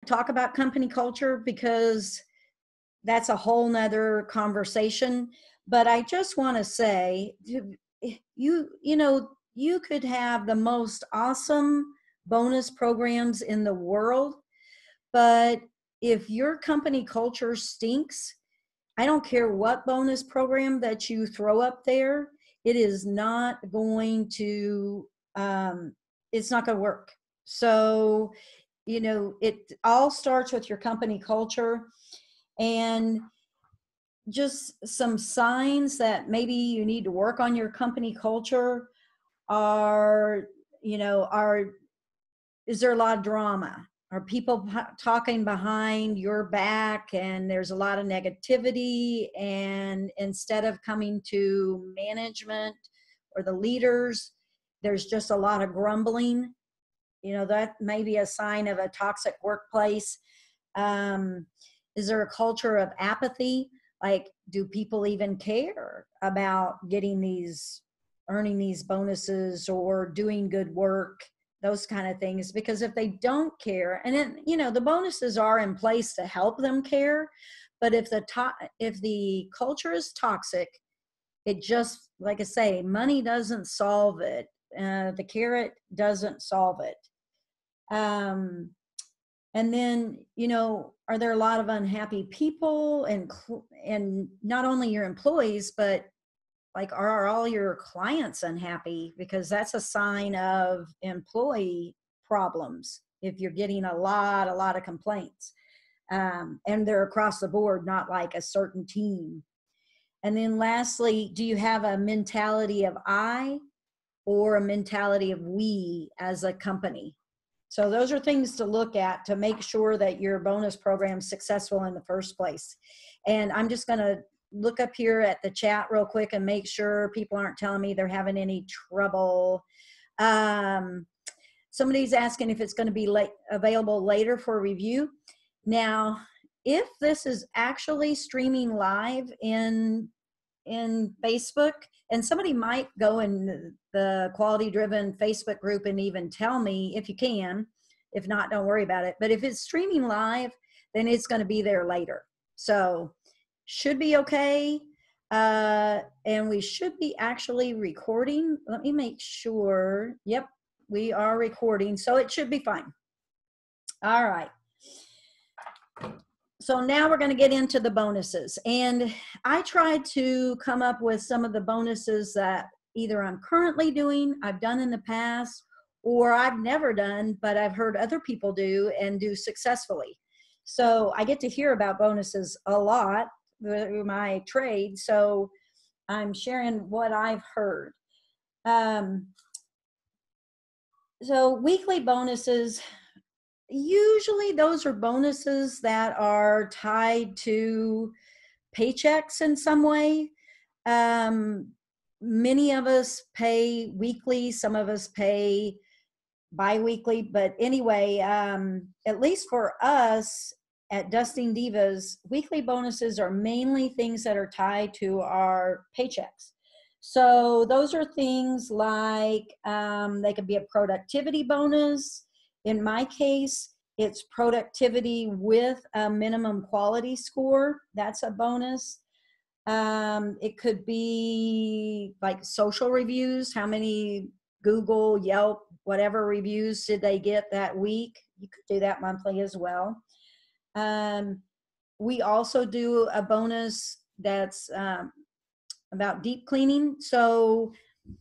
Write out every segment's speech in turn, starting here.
talk about company culture because that's a whole nother conversation. But I just want to say, you could have the most awesome bonus programs in the world, but if your company culture stinks, I don't care what bonus program that you throw up there, it is not going to, it's not going to work. So, it all starts with your company culture. And just some signs that maybe you need to work on your company culture are, are is there a lot of drama? Are people talking behind your back and there's a lot of negativity? And instead of coming to management or the leaders, there's just a lot of grumbling. That may be a sign of a toxic workplace. Is there a culture of apathy? Like, do people even care about earning these bonuses or doing good work? Those kind of things. Because if they don't care, and then, the bonuses are in place to help them care, but if the culture is toxic, it just, like I say, money doesn't solve it. The carrot doesn't solve it. And then, are there a lot of unhappy people, and not only your employees, but like, are all your clients unhappy? Because that's a sign of employee problems. If you're getting a lot of complaints, and they're across the board, not like a certain team. And then lastly, do you have a mentality of I or a mentality of we as a company? So those are things to look at to make sure that your bonus program is successful in the first place. And I'm just going to look up here at the chat real quick and make sure people aren't telling me they're having any trouble. Somebody's asking if it's going to be available later for review. Now, if this is actually streaming live in Facebook, and somebody might go in the Quality Driven Facebook group and even tell me if you can. If not, don't worry about it. But if it's streaming live, then it's going to be there later. So should be okay. And we should be actually recording. Let me make sure. Yep, we are recording. So it should be fine. All right. So now we're going to get into the bonuses. And I tried to come up with some of the bonuses that either I'm currently doing, I've done in the past, or I've never done, but I've heard other people do and do successfully. So I get to hear about bonuses a lot through my trade. So I'm sharing what I've heard. So weekly bonuses, usually those are bonuses that are tied to paychecks in some way. Many of us pay weekly, some of us pay bi-weekly, but anyway, at least for us at Dusting Divas, weekly bonuses are mainly things that are tied to our paychecks. So those are things like, they could be a productivity bonus. In my case, it's productivity with a minimum quality score. That's a bonus. It could be like social reviews. How many Google, Yelp, whatever reviews did they get that week? You could do that monthly as well. We also do a bonus that's about deep cleaning. So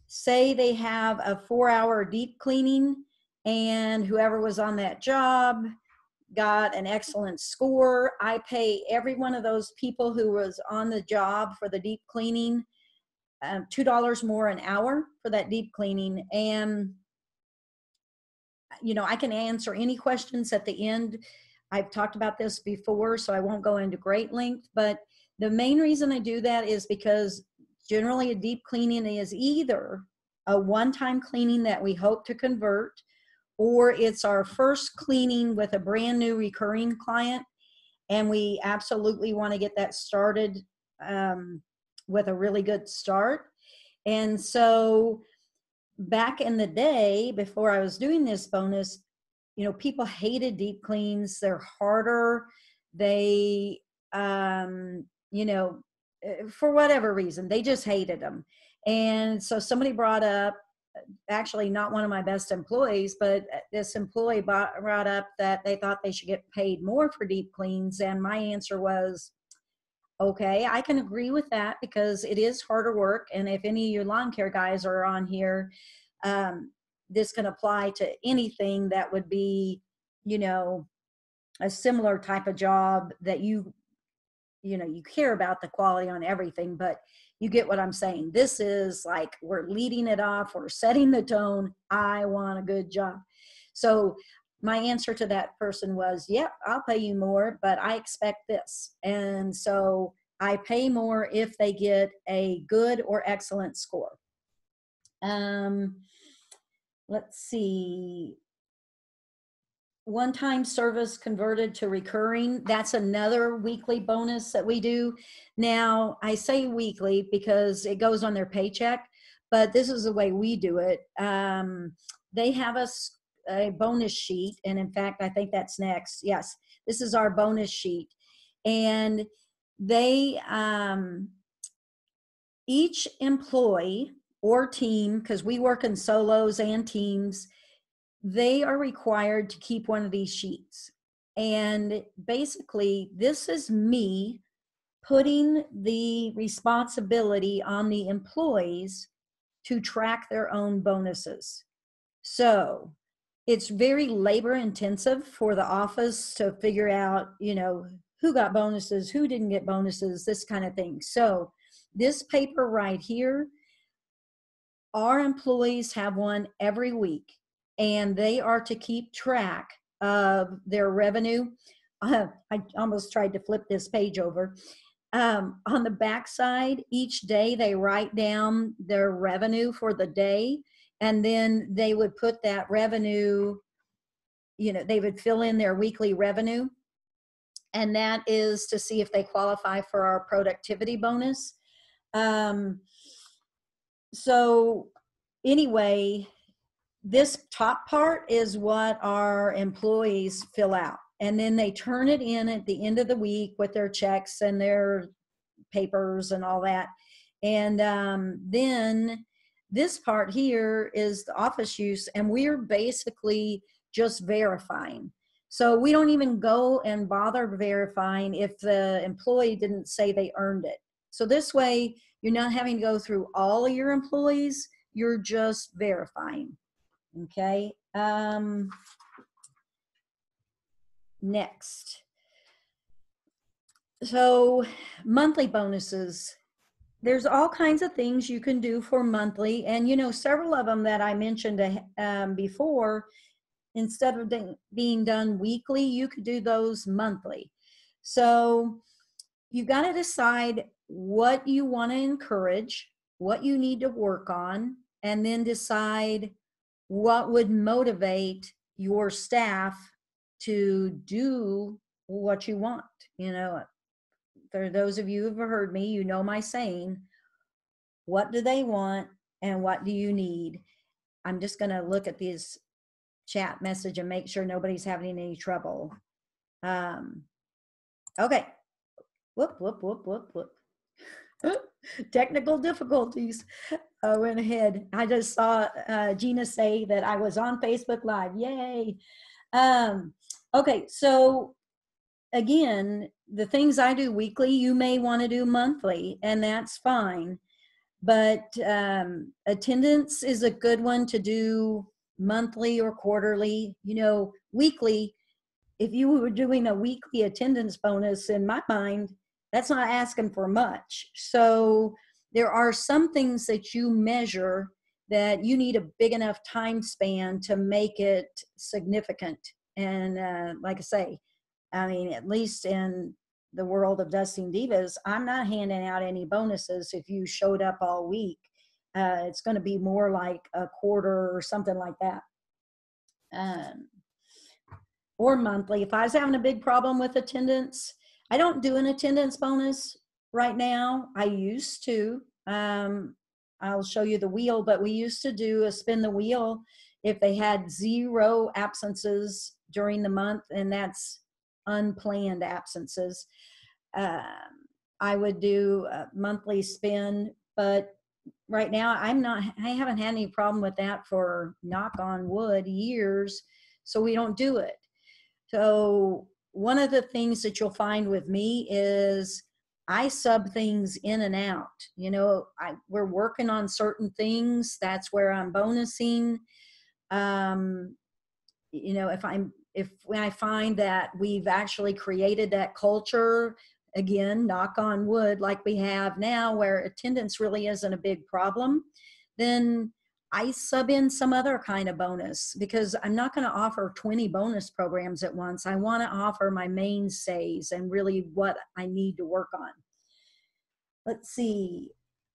say they have a 4-hour deep cleaning and whoever was on that job got an excellent score. I pay every one of those people who was on the job for the deep cleaning $2 more an hour for that deep cleaning. And, I can answer any questions at the end. I've talked about this before, so I won't go into great length, but the main reason I do that is because generally a deep cleaning is either a one-time cleaning that we hope to convert, or it's our first cleaning with a brand new recurring client, and we absolutely want to get that started with a really good start. And so back in the day, before I was doing this bonus, people hated deep cleans. They're harder. They, for whatever reason, they just hated them. And so somebody brought up, actually not one of my best employees, but this employee brought up that they thought they should get paid more for deep cleans. And my answer was, okay, I can agree with that because it is harder work. And if any of your lawn care guys are on here, this can apply to anything that would be, a similar type of job that you care about the quality on everything, but you get what I'm saying. This is like, we're leading it off, we're setting the tone. I want a good job. So my answer to that person was, yep, I'll pay you more, but I expect this. And so I pay more if they get a good or excellent score. Let's see. One-time service converted to recurring. That's another weekly bonus that we do. Now, I say weekly because it goes on their paycheck, but this is the way we do it. They have a bonus sheet, and in fact, I think that's next. Yes, this is our bonus sheet. And they, each employee or team, because we work in solos and teams, they are required to keep one of these sheets. And basically, this is me putting the responsibility on the employees to track their own bonuses. So it's very labor intensive for the office to figure out, who got bonuses, who didn't get bonuses, this kind of thing. So this paper right here, our employees have one every week, and they are to keep track of their revenue. I almost tried to flip this page over. On the back side, each day they write down their revenue for the day, and then they would put that revenue, they would fill in their weekly revenue, and that is to see if they qualify for our productivity bonus. So anyway, this top part is what our employees fill out, and then they turn it in at the end of the week with their checks and their papers and all that. And then this part here is the office use, and we're basically just verifying. So we don't even go and bother verifying if the employee didn't say they earned it. So this way, you're not having to go through all of your employees, you're just verifying. Okay, next. So monthly bonuses. There's all kinds of things you can do for monthly, and several of them that I mentioned before, instead of being done weekly, you could do those monthly. So you've got to decide what you want to encourage, what you need to work on, and then decide what would motivate your staff to do what you want. For those of you who've heard me, you know my saying, what do they want and what do you need? I'm just going to look at this chat message and make sure nobody's having any trouble. Okay. Whoop. Technical difficulties. I went ahead. I just saw Gina say that I was on Facebook Live. Yay. Okay, so again, the things I do weekly, you may want to do monthly, and that's fine. But attendance is a good one to do monthly or quarterly. Weekly, if you were doing a weekly attendance bonus, in my mind, that's not asking for much. So there are some things that you measure that you need a big enough time span to make it significant. And like I say, at least in the world of Dusting Divas, I'm not handing out any bonuses if you showed up all week. It's going to be more like a quarter or something like that. Or monthly. If I was having a big problem with attendance, I don't do an attendance bonus right now. I used to. I'll show you the wheel, but we used to do a spin the wheel. If they had 0 absences during the month, and that's unplanned absences. Um, I would do a monthly spend, but right now I haven't had any problem with that for, knock on wood, years. So we don't do it. So one of the things that you'll find with me is I sub things in and out. We're working on certain things. That's where I'm bonusing. Um, if I find that we've actually created that culture, again, knock on wood, like we have now, where attendance really isn't a big problem, then I sub in some other kind of bonus, because I'm not going to offer 20 bonus programs at once. I want to offer my mainstays and really what I need to work on. Let's see.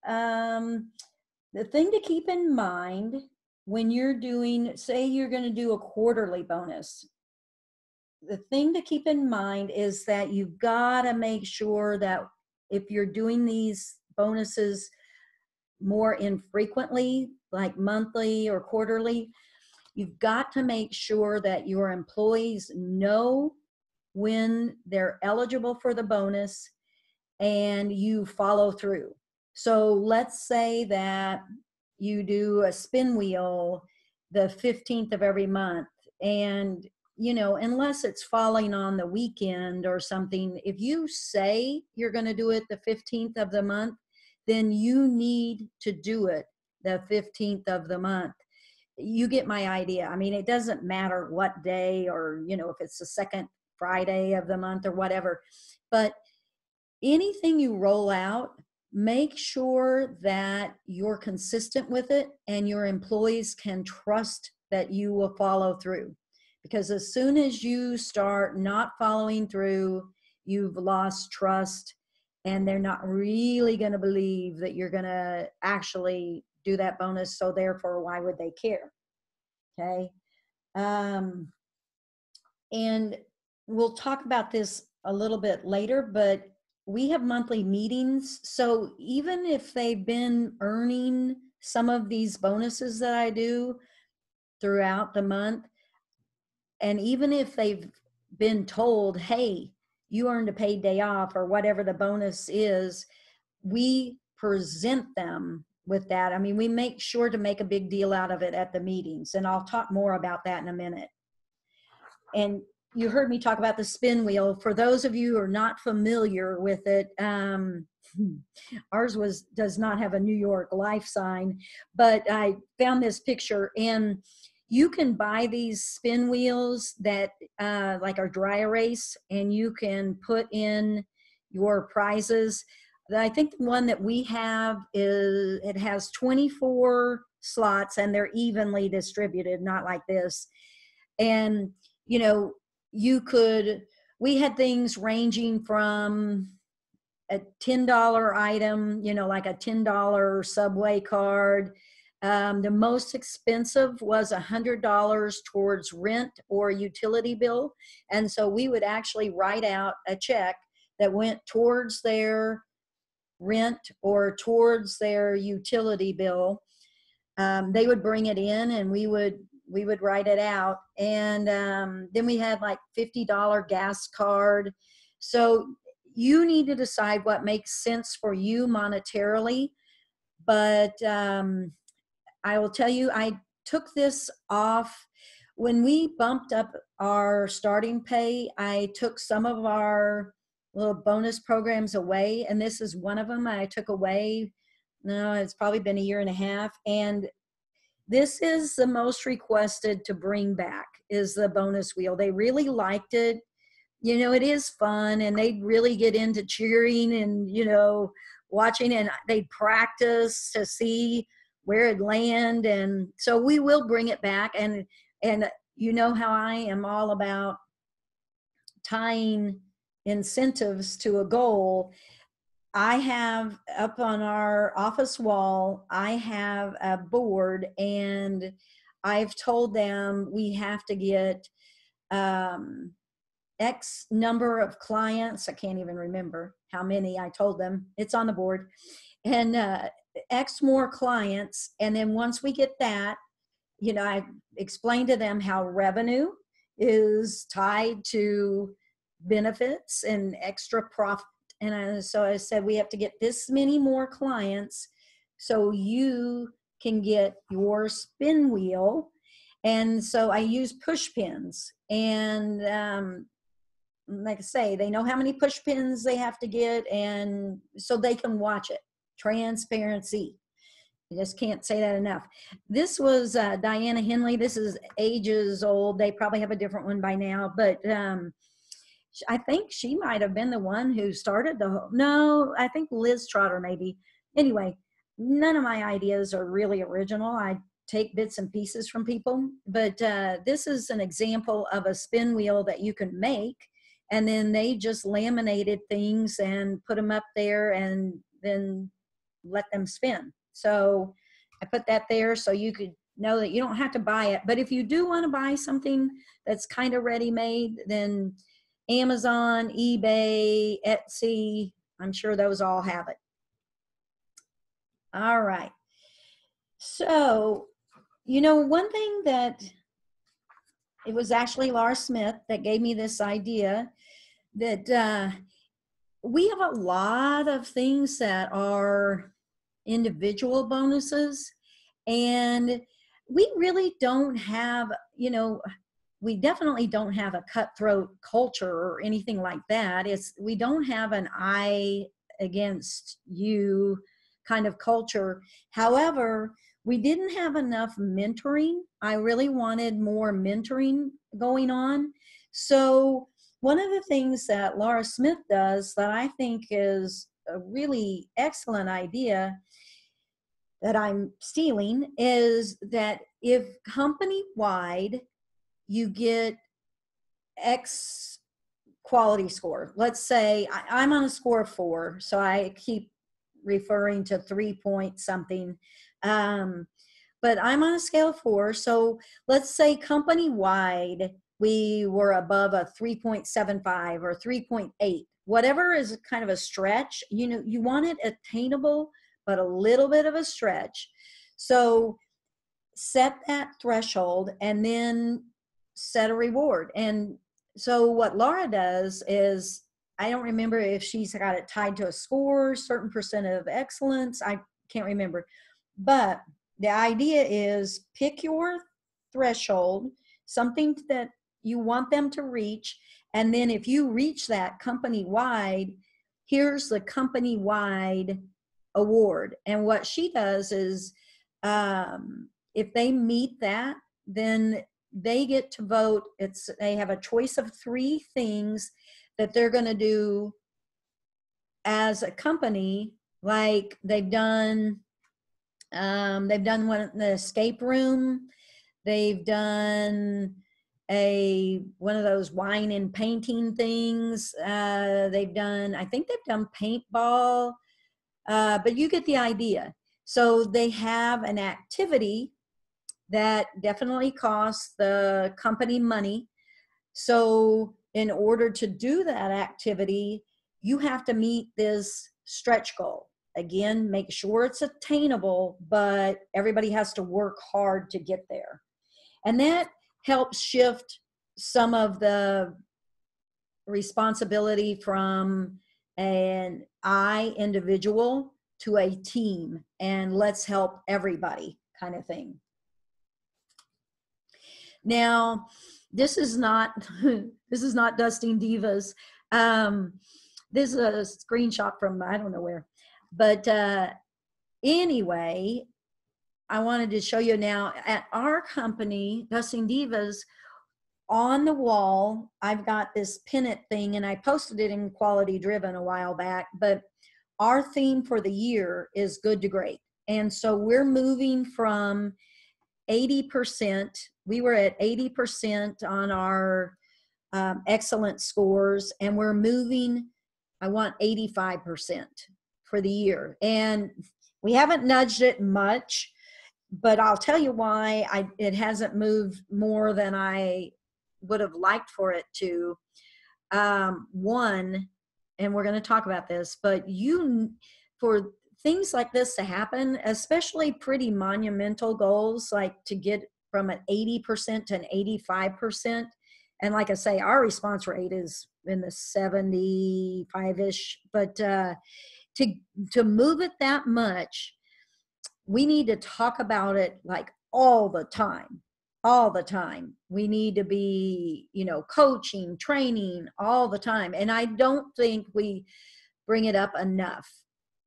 The thing to keep in mind when you're doing, say you're going to do a quarterly bonus, the thing to keep in mind is that you've got to make sure that if you're doing these bonuses more infrequently, like monthly or quarterly, you've got to make sure that your employees know when they're eligible for the bonus and you follow through. So let's say that you do a spin wheel the 15th of every month, and unless it's falling on the weekend or something, if you say you're going to do it the 15th of the month, then you need to do it the 15th of the month. You get my idea. I mean, it doesn't matter what day, or if it's the second Friday of the month or whatever, but anything you roll out, make sure that you're consistent with it and your employees can trust that you will follow through. Because as soon as you start not following through, you've lost trust, and they're not really going to believe that you're going to actually do that bonus. So therefore, why would they care? Okay. And we'll talk about this a little bit later, but we have monthly meetings. So even if they've been earning some of these bonuses that I do throughout the month, and even if they've been told, hey, you earned a paid day off or whatever the bonus is, we present them with that. I mean, we make sure to make a big deal out of it at the meetings, and I'll talk more about that in a minute. And you heard me talk about the spin wheel. For those of you who are not familiar with it, ours does not have a New York Life sign, but I found this picture, and you can buy these spin wheels that like are dry erase, and you can put in your prizes. I think the one that we have it has 24 slots, and they're evenly distributed, not like this. And we had things ranging from a $10 item, like a $10 Subway card. The most expensive was $100 towards rent or utility bill. And so we would actually write out a check that went towards their rent or towards their utility bill. They would bring it in, and we would write it out. And then we had like $50 gas card. So you need to decide what makes sense for you monetarily. But I will tell you, I took this off when we bumped up our starting pay. I took some of our little bonus programs away, and this is one of them I took away. No, it's probably been a year and a half. And this is the most requested to bring back, is the bonus wheel. They really liked it. It is fun, and they really get into cheering and, watching, and they practice to see where it land. And so we will bring it back. And you know how I am all about tying incentives to a goal. I have up on our office wall, I have a board, and I've told them we have to get X number of clients. I can't even remember how many I told them. It's on the board. And X more clients. And then once we get that, I explained to them how revenue is tied to benefits and extra profit. And so I said, we have to get this many more clients so you can get your spin wheel. And so I use push pins. And like I say, they know how many push pins they have to get, and so they can watch it. Transparency. I just can't say that enough. This was Diana Henley. This is ages old. They probably have a different one by now, but I think she might have been the one who started the whole, no, I think Liz Trotter maybe. Anyway, none of my ideas are really original. I take bits and pieces from people, but this is an example of a spin wheel that you can make, and then they just laminated things and put them up there and then let them spin. So I put that there so you could know that you don't have to buy it. But if you do want to buy something that's kind of ready-made, then Amazon, eBay, Etsy, I'm sure those all have it. All right. So, you know, one thing that it was actually Laura Smith that gave me this idea that we have a lot of things that are individual bonuses, and we really don't have, you know, we definitely don't have a cutthroat culture or anything like that. We don't have an I against you kind of culture. However, we didn't have enough mentoring. I really wanted more mentoring going on. So one of the things that Laura Smith does that I think is a really excellent idea that I'm stealing is that if company-wide you get X quality score, let's say I'm on a score of 4, so I keep referring to 3 point something, but I'm on a scale of 4. So let's say company-wide we were above a 3.75 or 3.8, whatever is kind of a stretch. You know, you want it attainable, but a little bit of a stretch. So set that threshold and then set a reward. And so what Laura does is, I don't remember if she's got it tied to a score, certain percent of excellence. I can't remember. But the idea is pick your threshold, something that you want them to reach. And then if you reach that company-wide, here's the company-wide award. And what she does is if they meet that, then they get to vote. They have a choice of 3 things that they're going to do as a company. Like they've done one in the escape room. They've done one of those wine and painting things. I think they've done paintball, but you get the idea. So they have an activity that definitely costs the company money. So in order to do that activity, you have to meet this stretch goal. Again, make sure it's attainable, but everybody has to work hard to get there. And that helps shift some of the responsibility from an I individual to a team, and let's help everybody kind of thing. Now, this is not Dusting Divas. This is a screenshot from I don't know where, but anyway, I wanted to show you now at our company, Dusting Divas. On the wall, I've got this pennant thing, and I posted it in Quality Driven a while back, but our theme for the year is good to great. And so we're moving from 80%. We were at 80% on our excellent scores, and we're moving, I want 85% for the year. And we haven't nudged it much, but I'll tell you why it hasn't moved more than I would have liked for it to. One, and we're going to talk about this, but for things like this to happen, especially pretty monumental goals, like to get from an 80% to an 85%, And like I say, our response rate is in the 75-ish, but to move it that much, we need to talk about it like all the time. All the time. We need to be, coaching, training all the time. And I don't think we bring it up enough.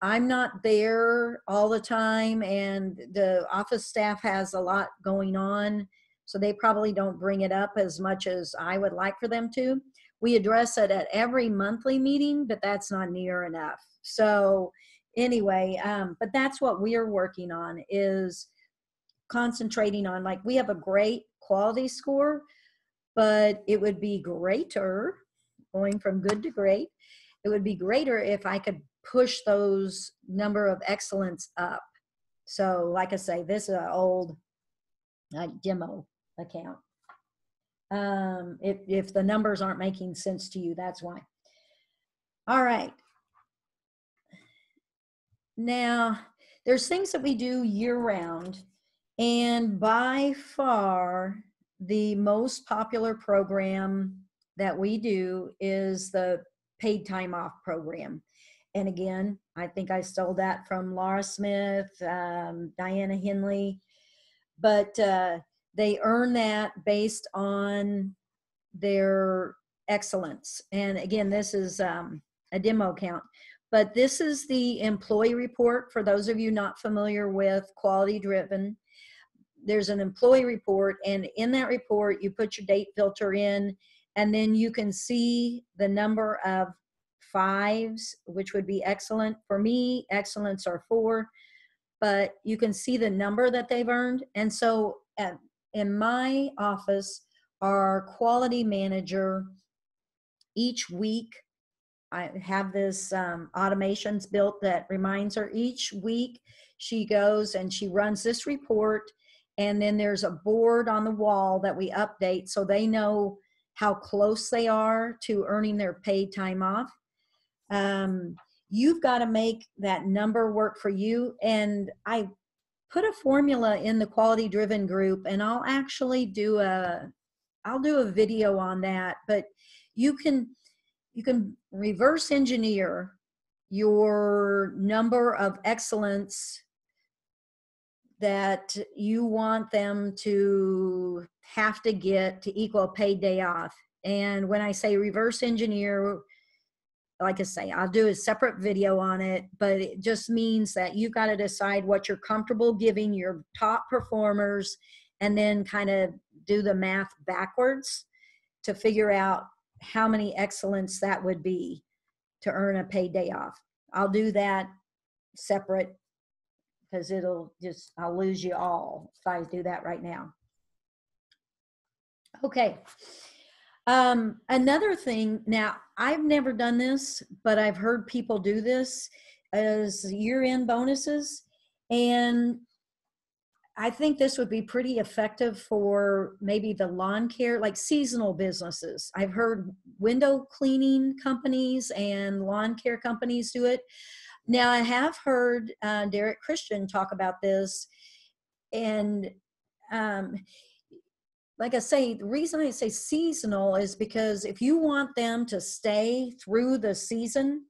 I'm not there all the time, and the office staff has a lot going on, so they probably don't bring it up as much as I would like for them to. We address it at every monthly meeting, but that's not near enough. So anyway, but that's what we're working on, is concentrating on, like, we have a great quality score, but it would be greater, going from good to great, it would be greater if I could push those number of excellence up. So like I say, this is an old demo account. If the numbers aren't making sense to you, that's why. All right. Now, there's things that we do year round, and by far the most popular program that we do is the paid time off program. And again, I think I stole that from Laura Smith, Diana Henley, but they earn that based on their excellence. And again, this is a demo account, but this is the employee report for those of you not familiar with Quality Driven. There's an employee report, and in that report, you put your date filter in, and then you can see the number of 5s, which would be excellent. For me, excellence are 4, but you can see the number that they've earned. And so in my office, our quality manager, each week, I have this automations built that reminds her each week. She goes and she runs this report, and then there's a board on the wall that we update so they know how close they are to earning their paid time off. You've got to make that number work for you. And I put a formula in the Quality Driven group, and I'll actually do a video on that, but you can reverse engineer your number of excellence that you want them to have to get to equal a paid day off. And when I say reverse engineer, like I say, I'll do a separate video on it, but it just means that you've got to decide what you're comfortable giving your top performers, and then kind of do the math backwards to figure out how many excellence that would be to earn a paid day off. I'll do that separate, because I'll lose you all if I do that right now. Okay. Another thing, now I've never done this, but I've heard people do this, is year-end bonuses. And I think this would be pretty effective for maybe the lawn care, like seasonal businesses. I've heard window cleaning companies and lawn care companies do it. Now, I have heard Derek Christian talk about this, and like I say, the reason I say seasonal is because if you want them to stay through the season,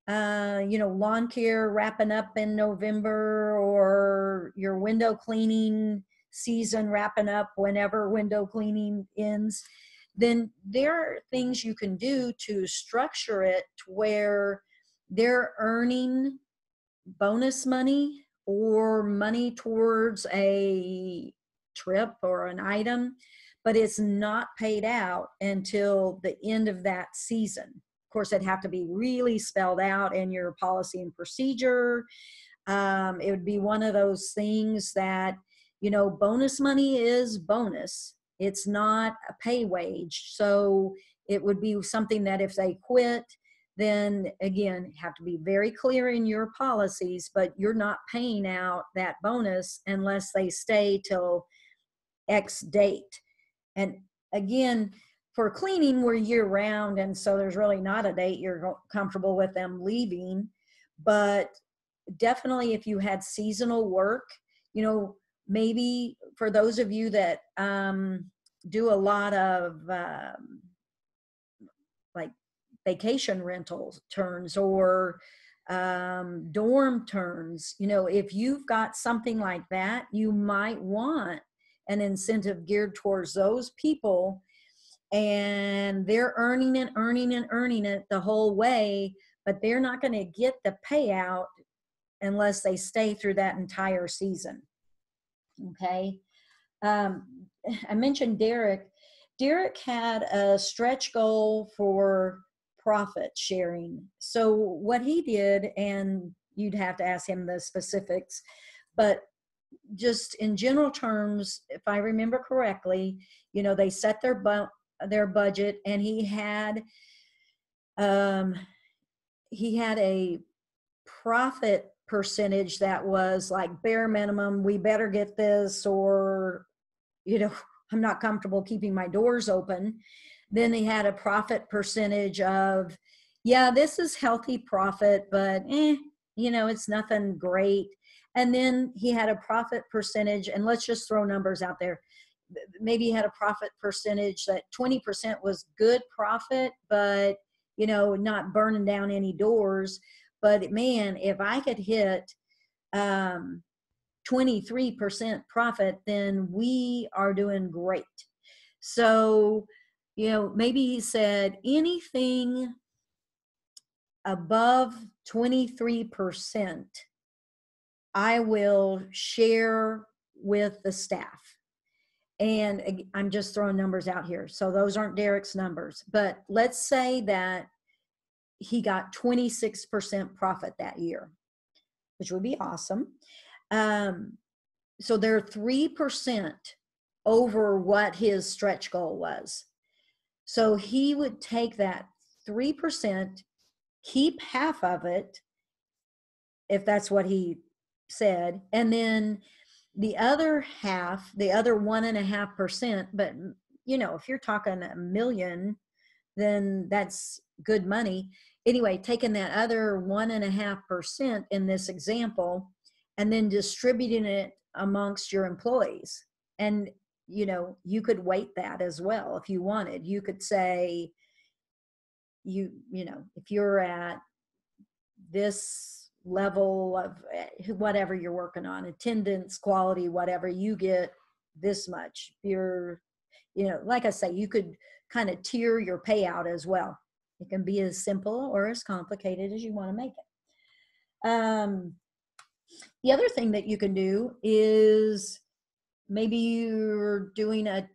lawn care wrapping up in November, or your window cleaning season wrapping up whenever window cleaning ends, then there are things you can do to structure it to where they're earning bonus money or money towards a trip or an item, but it's not paid out until the end of that season. Of course, it'd have to be really spelled out in your policy and procedure. It would be one of those things that, bonus money is bonus. It's not a pay wage. So it would be something that if they quit, then again, have to be very clear in your policies, but you're not paying out that bonus unless they stay till X date. And again, for cleaning, we're year round, and so there's really not a date you're comfortable with them leaving. But definitely if you had seasonal work, maybe for those of you that do a lot of like vacation rental turns or dorm turns. You know, if you've got something like that, you might want an incentive geared towards those people, and they're earning and earning and earning it the whole way, but they're not going to get the payout unless they stay through that entire season. Okay. I mentioned Derek. Derek had a stretch goal for profit sharing. So what he did, and you'd have to ask him the specifics, but just in general terms, if I remember correctly, you know, they set their budget, and he had a profit percentage that was like bare minimum. We better get this, or, you know, I'm not comfortable keeping my doors open. Then he had a profit percentage of, yeah, this is healthy profit, but you know, it's nothing great. And then he had a profit percentage, and let's just throw numbers out there. Maybe he had a profit percentage that 20% was good profit, but, you know, not burning down any doors. But man, if I could hit 23% profit, then we are doing great. So, you know, maybe he said anything above 23%, I will share with the staff. And I'm just throwing numbers out here. So those aren't Derek's numbers, but let's say that he got 26% profit that year, which would be awesome. So they're 3% over what his stretch goal was. So he would take that 3%, keep half of it, if that's what he said, and then the other half, the other 1.5%, but, you know, if you're talking $1 million, then that's good money. Anyway, taking that other 1.5% in this example, and then distributing it amongst your employees. And, you know, you could weight that as well if you wanted. You could say, you know, if you're at this level of whatever you're working on, attendance, quality, whatever, you get this much. You're, you know, like I say, you could kind of tier your payout as well. It can be as simple or as complicated as you want to make it. The other thing that you can do is maybe you're doing a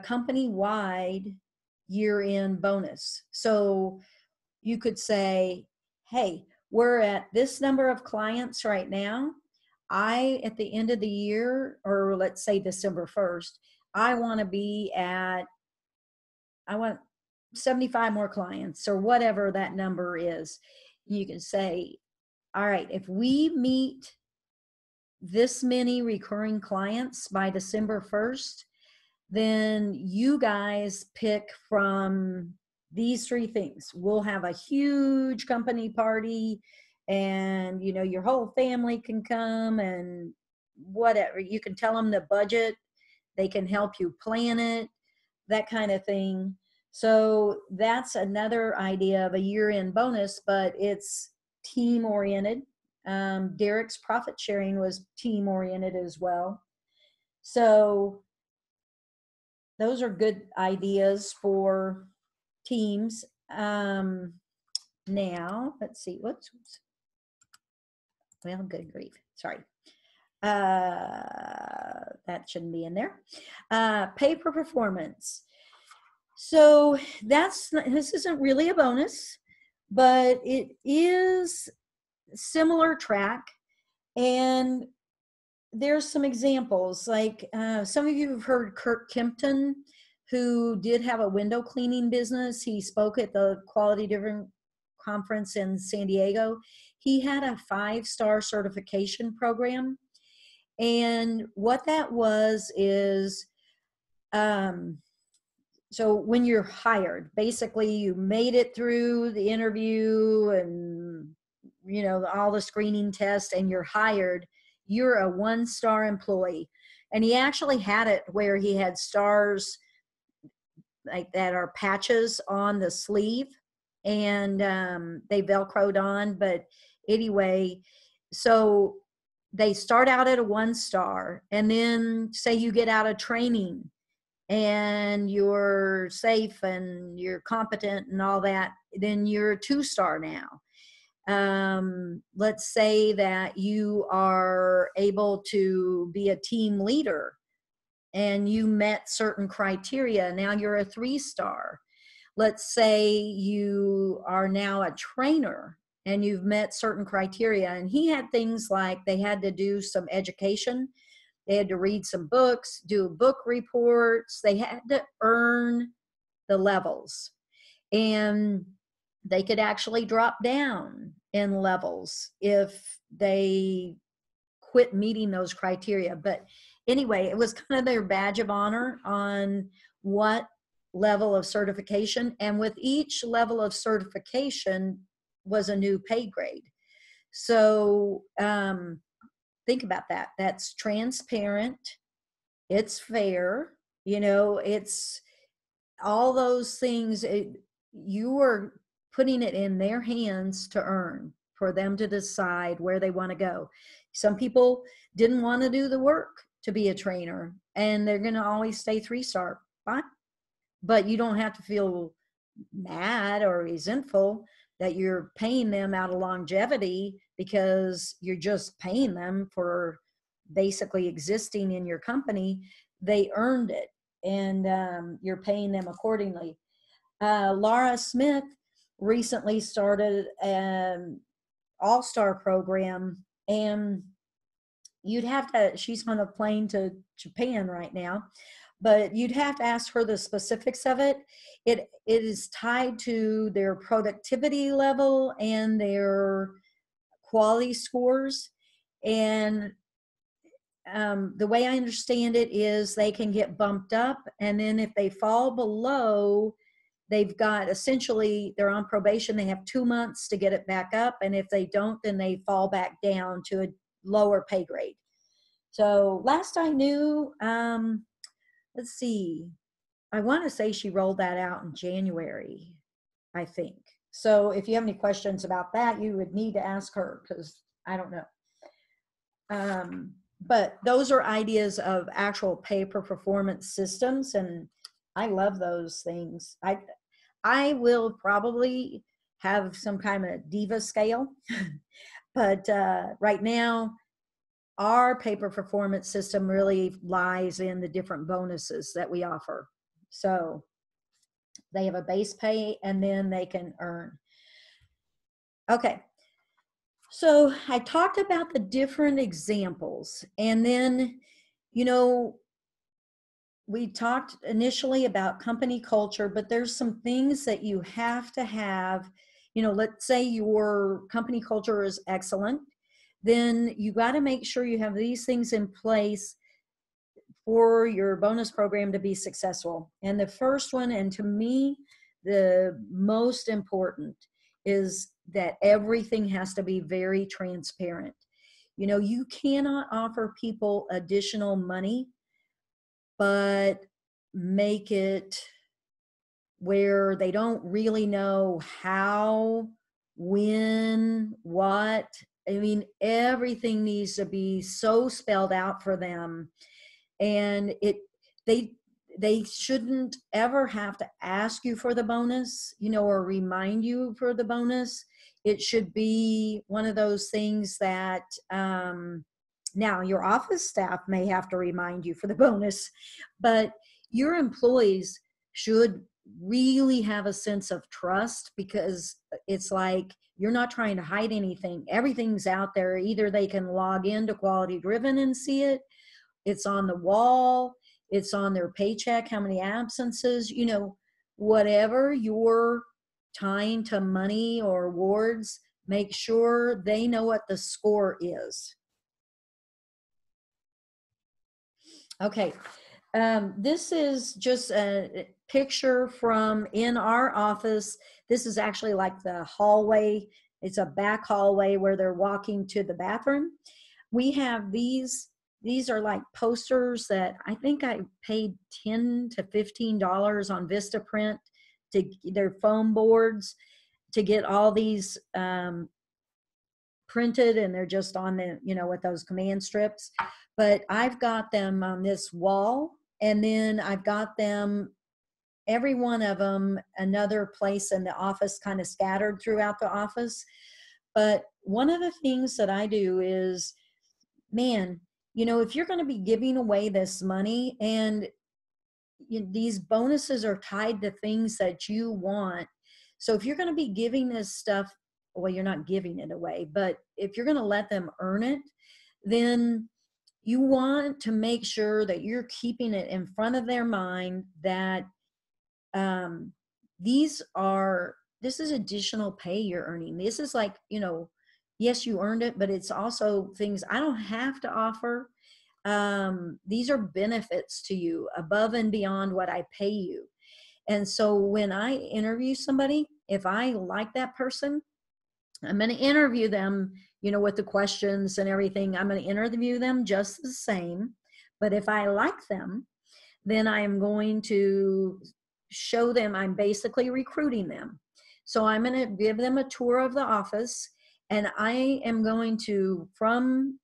company-wide year-end bonus. So you could say, hey, we're at this number of clients right now. At the end of the year, or let's say December 1st, I want 75 more clients, or whatever that number is. You can say, all right, if we meet this many recurring clients by December 1st, then you guys pick from these 3 things. We'll have a huge company party, and, you know, your whole family can come, and whatever. You can tell them the budget. They can help you plan it, that kind of thing. So that's another idea of a year-end bonus, but it's team-oriented. Derek's profit sharing was team-oriented as well. So those are good ideas for teams. Now, let's see. Whoops. Well, good grief. Sorry. That shouldn't be in there. Pay for performance. So this isn't really a bonus, but it is similar track. And there's some examples, like some of you have heard Kirk Kempton, who did have a window cleaning business. He spoke at the Quality Driven Conference in San Diego. He had a 5-star certification program. And what that was is, so when you're hired, basically you made it through the interview and, you know, all the screening tests, and you're hired, you're a 1-star employee. And he actually had it where he had stars like that are patches on the sleeve, and they velcroed on. But anyway, so they start out at a 1-star, and then say you get out of training and you're safe and you're competent and all that, then you're a 2-star now. Let's say that you are able to be a team leader and you met certain criteria. Now you're a 3-star. Let's say you are now a trainer and you've met certain criteria. And he had things like they had to do some education. They had to read some books, do book reports. They had to earn the levels. And they could actually drop down in levels if they quit meeting those criteria. But anyway, it was kind of their badge of honor on what level of certification. And with each level of certification was a new pay grade. So think about that. That's transparent. It's fair. You know, it's all those things. You are putting it in their hands to earn, for them to decide where they want to go. Some people didn't want to do the work to be a trainer, and they're going to always stay 3-star. Fine. But you don't have to feel mad or resentful that you're paying them out of longevity, because you're just paying them for basically existing in your company. They earned it, and you're paying them accordingly. Laura Smith recently started an all-star program, and you'd have to, she's on a plane to Japan right now, but you'd have to ask her the specifics of it. It is tied to their productivity level and their quality scores. And the way I understand it is they can get bumped up, and then if they fall below, they've got, essentially, they're on probation. They have 2 months to get it back up. And if they don't, then they fall back down to a lower pay grade. So last I knew, let's see, I want to say she rolled that out in January, I think. So if you have any questions about that, you would need to ask her, because I don't know. But those are ideas of actual pay-per-performance systems, and I love those things. I will probably have some kind of diva scale, but right now, our pay-per-performance system really lies in the different bonuses that we offer. So they have a base pay, and then they can earn. Okay. So I talked about the different examples, and then, you know, we talked initially about company culture, but there's some things that you have to have. You know, let's say your company culture is excellent, then you got to make sure you have these things in place for your bonus program to be successful. And the first one, and to me, the most important, is that everything has to be very transparent. You know, you cannot offer people additional money, but make it where they don't really know how, when, what. I mean, everything needs to be so spelled out for them. And they shouldn't ever have to ask you for the bonus, you know, or remind you for the bonus. It should be one of those things that, now your office staff may have to remind you for the bonus, but your employees should really have a sense of trust, because it's like you're not trying to hide anything. Everything's out there. Either they can log into Quality Driven and see it. It's on the wall. It's on their paycheck, how many absences, you know, whatever you're tying to money or awards, make sure they know what the score is. Okay. This is just a picture from in our office. This is actually like the hallway. It's a back hallway where they're walking to the bathroom. We have these these are like posters that I think I paid $10 to $15 on Vistaprint to their foam boards to get all these printed, and they're just on the, with those command strips. But I've got them on this wall, and then I've got them, every one of them, another place in the office, kind of scattered throughout the office. But one of the things that I do is, man, if you're going to be giving away this money, and these bonuses are tied to things that you want. So if you're going to be giving this stuff, well, you're not giving it away, but if you're going to let them earn it, then you want to make sure that you're keeping it in front of their mind that this is additional pay you're earning. This is like, yes, you earned it, but it's also things I don't have to offer. These are benefits to you above and beyond what I pay you. And so when I interview somebody, if I like that person, I'm going to interview them, with the questions and everything. I'm going to interview them just the same. But if I like them, then I am going to show them I'm basically recruiting them. So I'm going to give them a tour of the office, and I am going to, from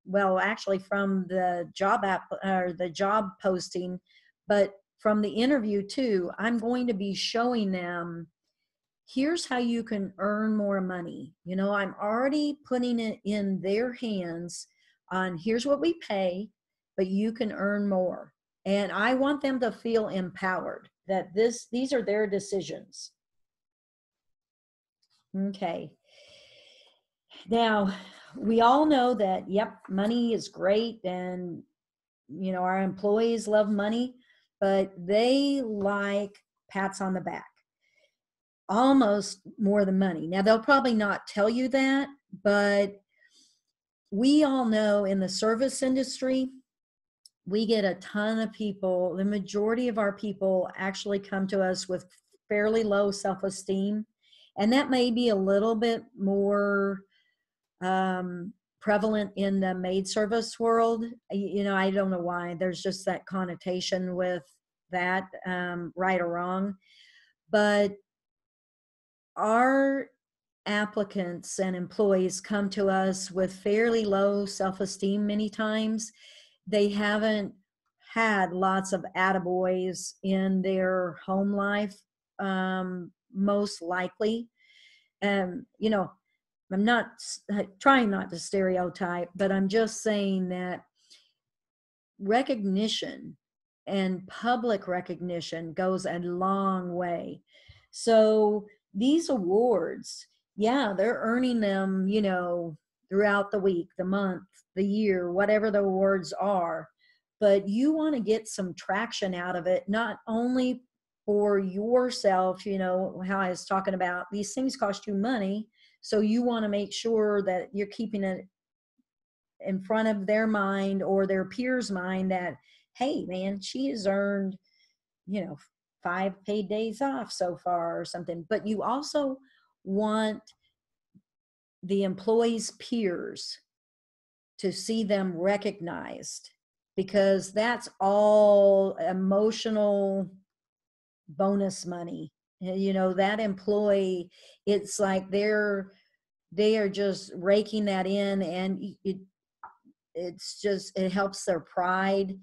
the job app or the job posting, but from the interview too, I'm going to be showing them, here's how you can earn more money. I'm already putting it in their hands on, here's what we pay, but you can earn more. And I want them to feel empowered that these are their decisions. Okay. Now, we all know that, yep, money is great, and our employees love money, but they like pats on the back almost more than money. Now, they'll probably not tell you that, but we all know in the service industry, we get a ton of people. The majority of our people actually come to us with fairly low self-esteem, and that may be a little bit more prevalent in the maid service world. I don't know why. There's just that connotation with that, right or wrong. But our applicants and employees come to us with fairly low self-esteem many times. They haven't had lots of attaboys in their home life, most likely. I'm not trying not to stereotype, but I'm just saying that recognition and public recognition goes a long way. So these awards, yeah, they're earning them, throughout the week, the month, the year, whatever the awards are. But you want to get some traction out of it, not only for yourself, how I was talking about, these things cost you money. So you want to make sure that you're keeping it in front of their mind or their peers' mind that, hey, man, she has earned, 5 paid days off so far or something. But you also want the employees' peers to see them recognized, because that's all emotional bonus money. That employee, it's like they are just raking that in, and it helps their pride,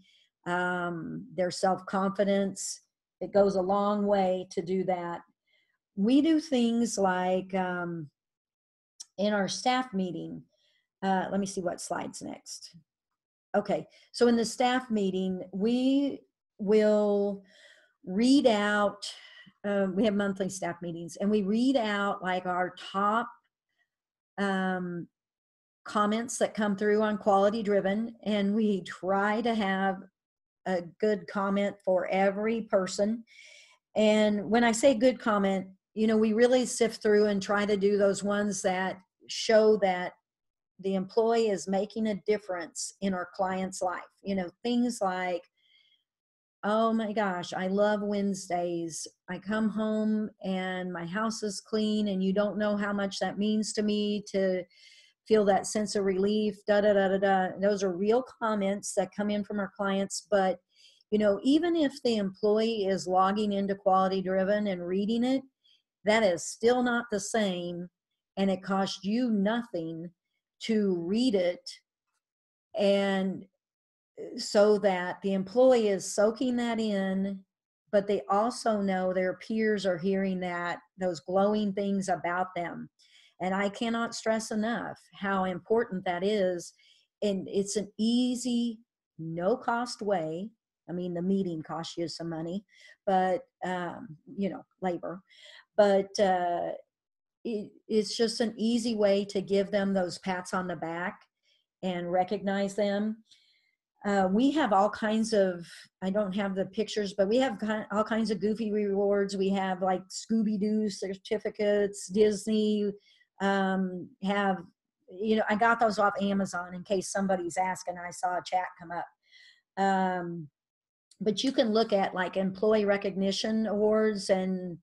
their self-confidence. It goes a long way to do that. We do things like in our staff meeting, let me see what slide's next. Okay, so in the staff meeting, we will read out, we have monthly staff meetings, and we read out like our top comments that come through on Quality Driven, and we try to have a good comment for every person. And when I say good comment, we really sift through and try to do those ones that show that the employee is making a difference in our client's life. Things like, oh my gosh, I love Wednesdays. I come home and my house is clean, and you don't know how much that means to me to feel that sense of relief, da da da da da. Those are real comments that come in from our clients. But even if the employee is logging into Quality Driven and reading it, that is still not the same, and it costs you nothing to read it, and so that the employee is soaking that in, but they also know their peers are hearing those glowing things about them. And I cannot stress enough how important that is. And it's an easy, no cost way. I mean, the meeting costs you some money, but, labor, but it's just an easy way to give them those pats on the back and recognize them. We have all kinds of, I don't have the pictures, but we have all kinds of goofy rewards. We have like Scooby-Doo certificates, Disney, I got those off Amazon in case somebody's asking. I saw a chat come up. But you can look at like employee recognition awards and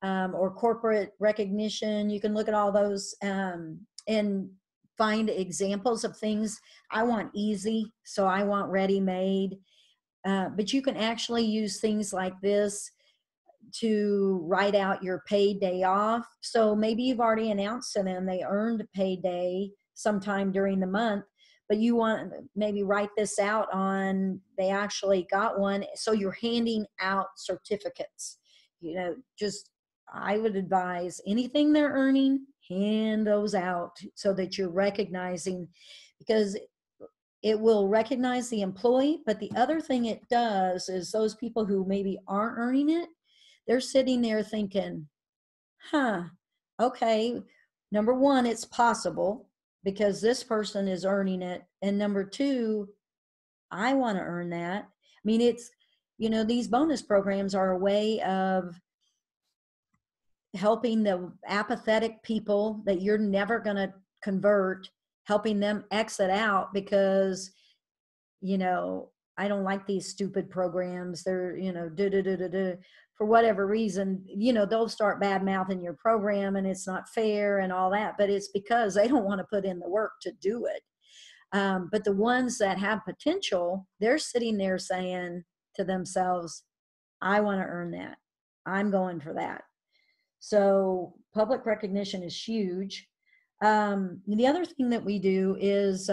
or corporate recognition. You can look at all those and find examples of things. I want easy, so I want ready-made. But you can actually use things like this to write out your paid day off. So maybe you've already announced to them they earned a paid day sometime during the month, but you want to maybe write this out on they actually got one. So you're handing out certificates. I would advise anything they're earning, hand those out so that you're recognizing, because it will recognize the employee. But the other thing it does is those people who maybe aren't earning it, they're sitting there thinking, okay, number one, it's possible because this person is earning it. And number two, I want to earn that. I mean, it's, these bonus programs are a way of helping the apathetic people that you're never going to convert, helping them exit out because, I don't like these stupid programs. They're, for whatever reason, they'll start bad mouthing your program and it's not fair and all that, but it's because they don't want to put in the work to do it. But the ones that have potential, they're sitting there saying to themselves, I want to earn that. I'm going for that. So public recognition is huge. The other thing that we do is,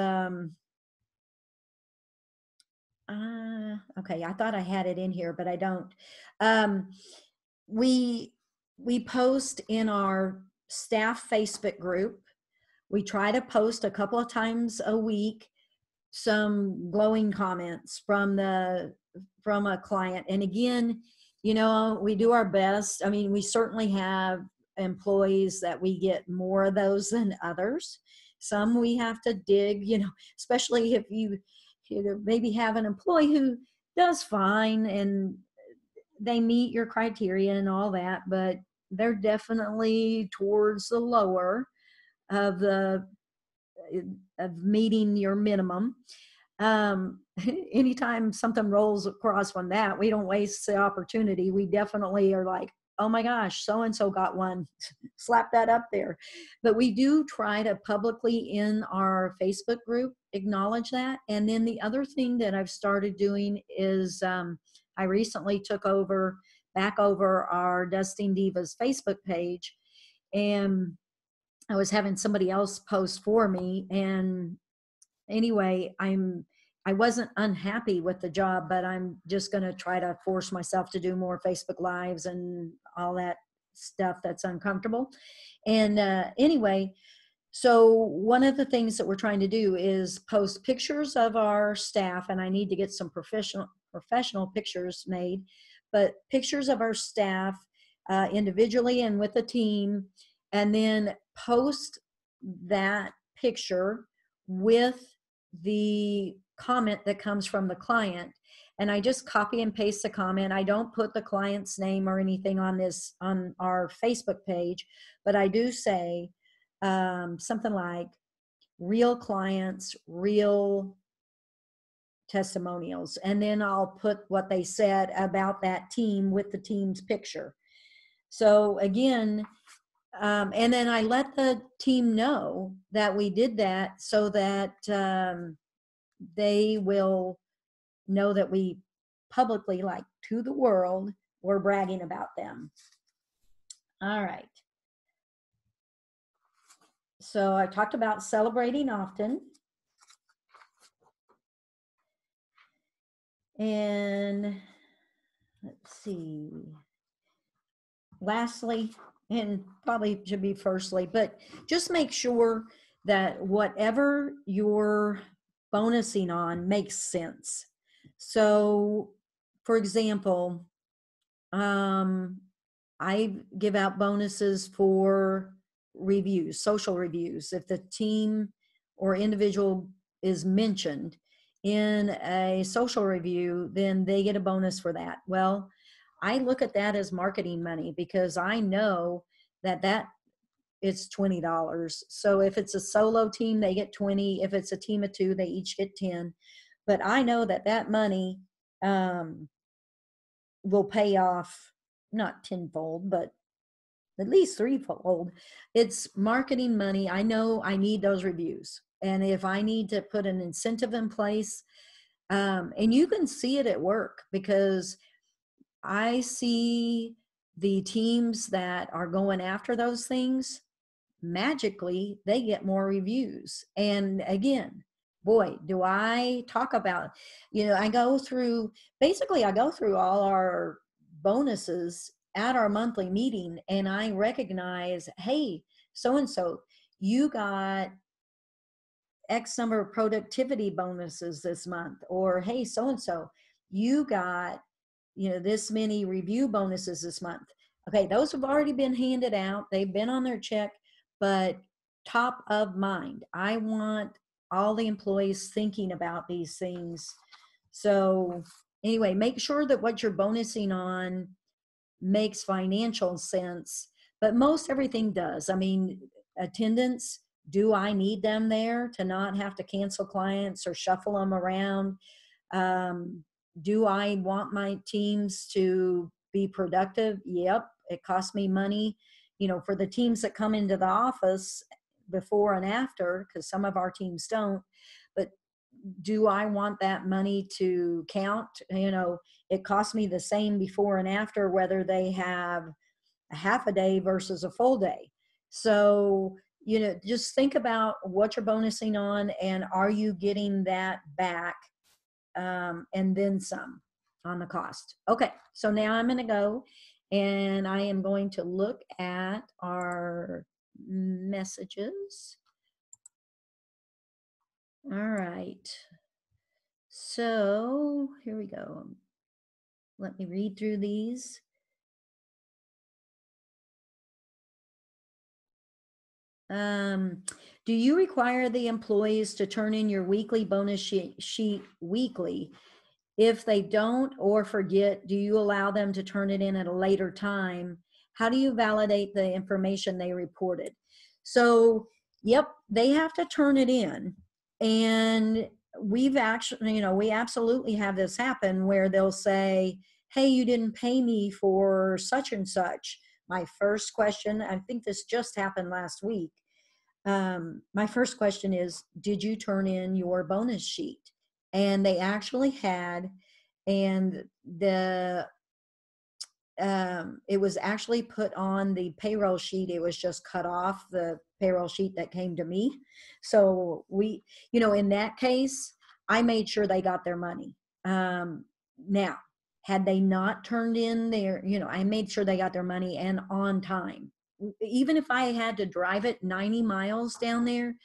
okay, I thought I had it in here, but I don't. We post in our staff Facebook group. We try to post a couple of times a week some glowing comments from a client. And again, we do our best. I mean, we certainly have employees that we get more of those than others. Some we have to dig, especially if you maybe have an employee who does fine and they meet your criteria and all that, but they're definitely towards the lower of meeting your minimum. Anytime something rolls across from that, we don't waste the opportunity. We definitely are like, oh my gosh, so-and-so got one, slap that up there. But we do try to publicly in our Facebook group acknowledge that. And then the other thing that I've started doing is I recently took back over our Dusting Divas Facebook page, and I was having somebody else post for me. And anyway, I wasn't unhappy with the job, but I'm just going to try to force myself to do more Facebook Lives and all that stuff that's uncomfortable. And anyway, so one of the things that we're trying to do is post pictures of our staff, and I need to get some professional pictures made, but pictures of our staff individually and with a team, and then post that picture with the comment that comes from the client. And I just copy and paste the comment. I don't put the client's name or anything on our Facebook page, but I do say something like real clients, real testimonials. And then I'll put what they said about that team with the team's picture. So again, And then I let the team know that we did that so that they will know that we publicly, like to the world, we're bragging about them. All right. So I talked about celebrating often. And let's see. Lastly, and probably should be firstly, but just make sure that whatever you're bonusing on makes sense. So, for example, I give out bonuses for reviews, social reviews. If the team or individual is mentioned in a social review, then they get a bonus for that. Well, I look at that as marketing money because I know that it's $20. So if it's a solo team, they get 20. If it's a team of 2, they each get 10. But I know that money will pay off, not tenfold, but at least threefold. It's marketing money. I know I need those reviews. And if I need to put an incentive in place, and you can see it at work because I see the teams that are going after those things, magically they get more reviews. And again, boy, do I talk about, I go through all our bonuses at our monthly meeting, and I recognize, hey, so and so, you got X number of productivity bonuses this month, or hey, so and so, you got this many review bonuses this month. Okay, those have already been handed out, they've been on their check, but top of mind, I want all the employees thinking about these things. So anyway, make sure that what you're bonusing on makes financial sense, but most everything does. I mean, attendance, do I need them there to not have to cancel clients or shuffle them around? Do I want my teams to be productive? Yep, it costs me money. For the teams that come into the office before and after, because some of our teams don't, but do I want that money to count? It costs me the same before and after, whether they have a half a day versus a full day. So, just think about what you're bonusing on and are you getting that back, and then some on the cost. Okay, so now I'm going to go and I am going to look at our messages. All right. So here we go. Let me read through these. Do you require the employees to turn in your weekly bonus sheet weekly? If they don't or forget, do you allow them to turn it in at a later time? How do you validate the information they reported? So, yep, they have to turn it in. And we've actually, we absolutely have this happen where they'll say, hey, you didn't pay me for such and such. My first question, I think this just happened last week. My first question is, did you turn in your bonus sheet? And they actually had, and it was actually put on the payroll sheet. It was just cut off the payroll sheet that came to me. So we, in that case, I made sure they got their money. Now, had they not turned in their, I made sure they got their money and on time. Even if I had to drive it 90 miles down there,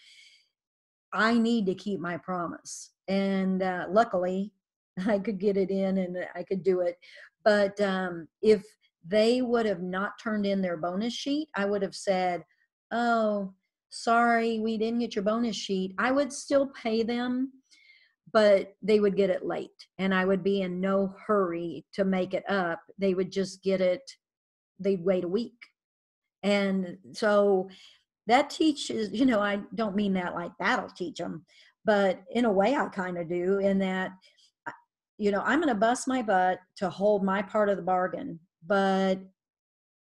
I need to keep my promise. And luckily, I could get it in and I could do it. But if they would have not turned in their bonus sheet, I would have said, oh, sorry, we didn't get your bonus sheet. I would still pay them, but they would get it late. And I would be in no hurry to make it up. They would just get it, they'd wait a week. And so that teaches, I don't mean that like that'll teach them, but in a way I kind of do, in that, I'm going to bust my butt to hold my part of the bargain, but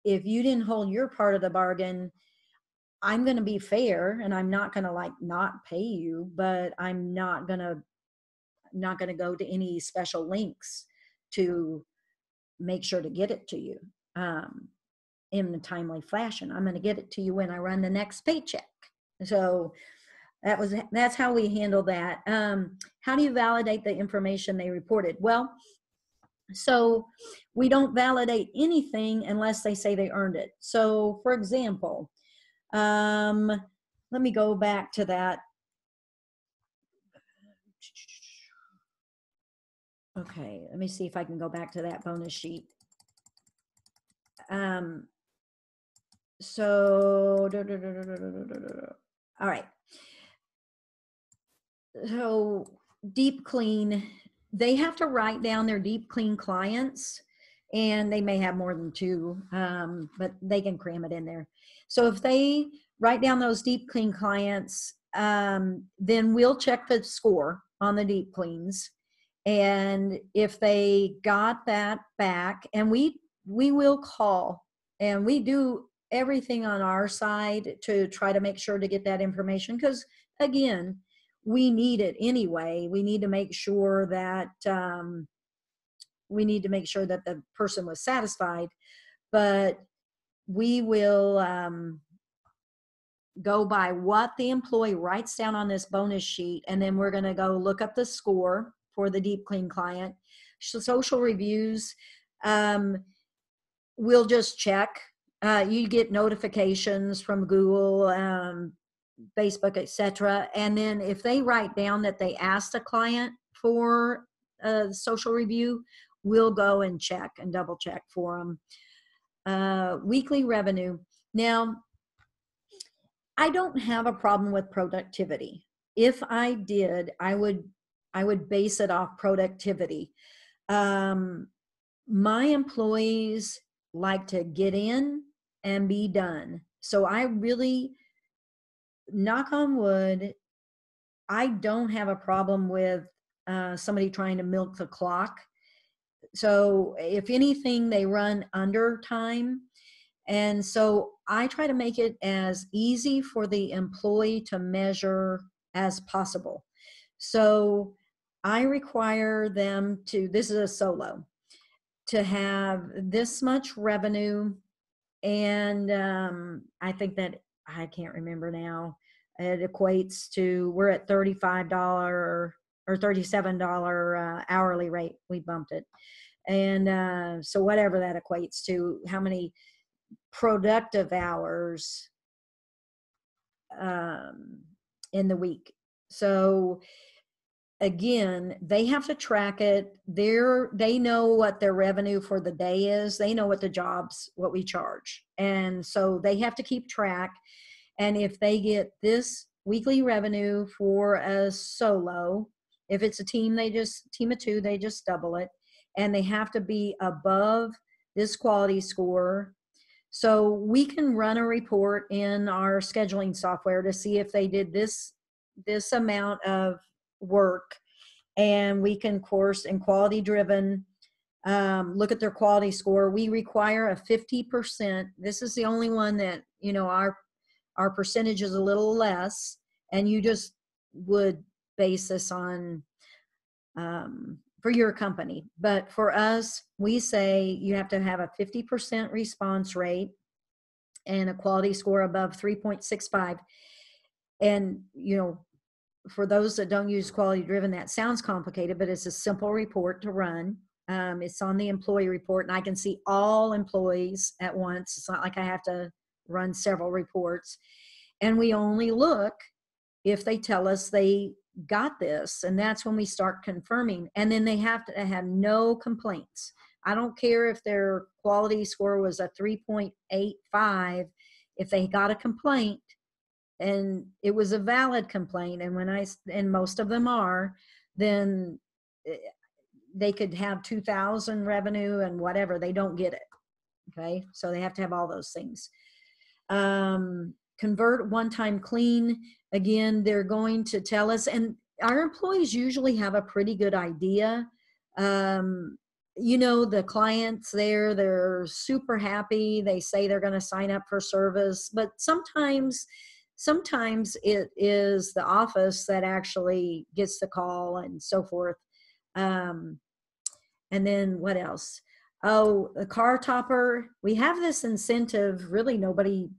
if you didn't hold your part of the bargain, I'm going to be fair, and I'm not going to like not pay you, but I'm not going to go to any special links to make sure to get it to you in a timely fashion. I'm going to get it to you when I run the next paycheck. So that's how we handle that. How do you validate the information they reported? Well, so we don't validate anything unless they say they earned it. So for example, let me go back to that. Okay, let me see if I can go back to that bonus sheet. So, all right. So Deep Clean, they have to write down their Deep Clean clients, and they may have more than two, but they can cram it in there. So if they write down those Deep Clean clients, then we'll check the score on the Deep Cleans. And if they got that back, and we will call, and we do everything on our side to try to make sure to get that information, because again, we need it anyway. We need to make sure that the person was satisfied, but we will go by what the employee writes down on this bonus sheet, and then we're going to go look up the score for the Deep Clean client. Social reviews, we'll just check. You get notifications from Google, Facebook, etc. And then if they write down that they asked a client for a social review, we'll go and check and double check for them. Weekly revenue. Now, I don't have a problem with productivity. If I did, I would base it off productivity. My employees like to get in and be done. So I really, knock on wood, I don't have a problem with somebody trying to milk the clock. So if anything, they run under time. And so I try to make it as easy for the employee to measure as possible. So I require them to, this is a solo, to have this much revenue. And I think that, I can't remember now, it equates to, we're at $35 or $37 hourly rate. We bumped it. And so whatever that equates to, how many productive hours in the week. So again, they have to track it. They know what their revenue for the day is. They know what the jobs, what we charge. And so they have to keep track. And if they get this weekly revenue for a solo, if it's a team, team of two, they just double it. And they have to be above this quality score. So we can run a report in our scheduling software to see if they did this amount of work. And we can, of course, in quality driven, look at their quality score. We require a 50%. This is the only one that, our percentage is a little less, and you just would base this on for your company. But for us, we say you have to have a 50% response rate and a quality score above 3.65. And, for those that don't use quality driven, that sounds complicated, but it's a simple report to run. It's on the employee report, and I can see all employees at once. It's not like I have to run several reports. And we only look if they tell us they got this, and that's when we start confirming. And then they have to have no complaints. I don't care if their quality score was a 3.85. If they got a complaint and it was a valid complaint, and most of them are, then they could have 2,000 revenue and whatever, they don't get it. Okay, so they have to have all those things. Convert one-time clean. Again, they're going to tell us, and our employees usually have a pretty good idea. you know, the clients there, they're super happy. They say they're going to sign up for service, but sometimes it is the office that actually gets the call and so forth. Um, and then what else? Oh, the car topper. We have this incentive. Really, nobody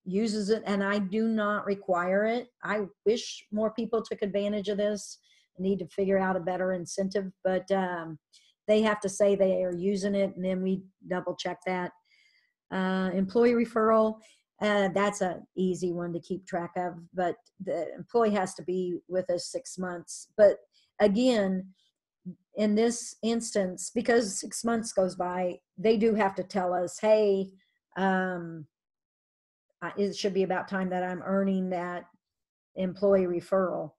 uses it, and I do not require it. I wish more people took advantage of this. I need to figure out a better incentive, but they have to say they are using it, and then we double check that. Employee referral. That's an easy one to keep track of, but the employee has to be with us 6 months. But again, in this instance, because 6 months goes by, they do have to tell us, hey, it should be about time that I'm earning that employee referral.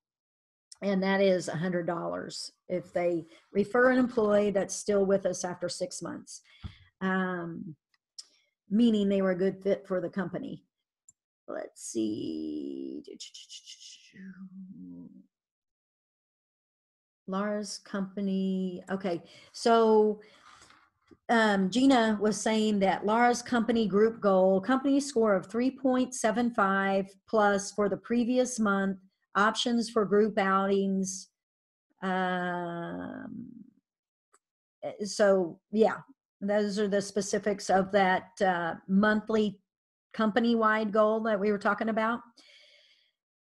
And that is $100 if they refer an employee that's still with us after 6 months, meaning they were a good fit for the company. Let's see. Laura's company. Okay. So Gina was saying that Laura's company group goal, company score of 3.75 plus for the previous month, options for group outings. So yeah, those are the specifics of that monthly company-wide goal that we were talking about.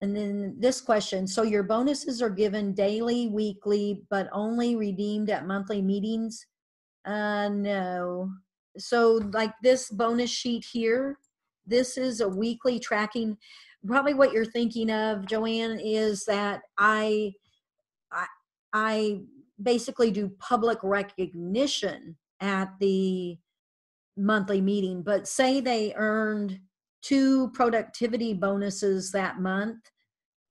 And then this question, so your bonuses are given daily, weekly, but only redeemed at monthly meetings? No. So like this bonus sheet here, this is a weekly tracking. Probably what you're thinking of, Joanne, is that I basically do public recognition at the monthly meeting, but say they earned 2 productivity bonuses that month,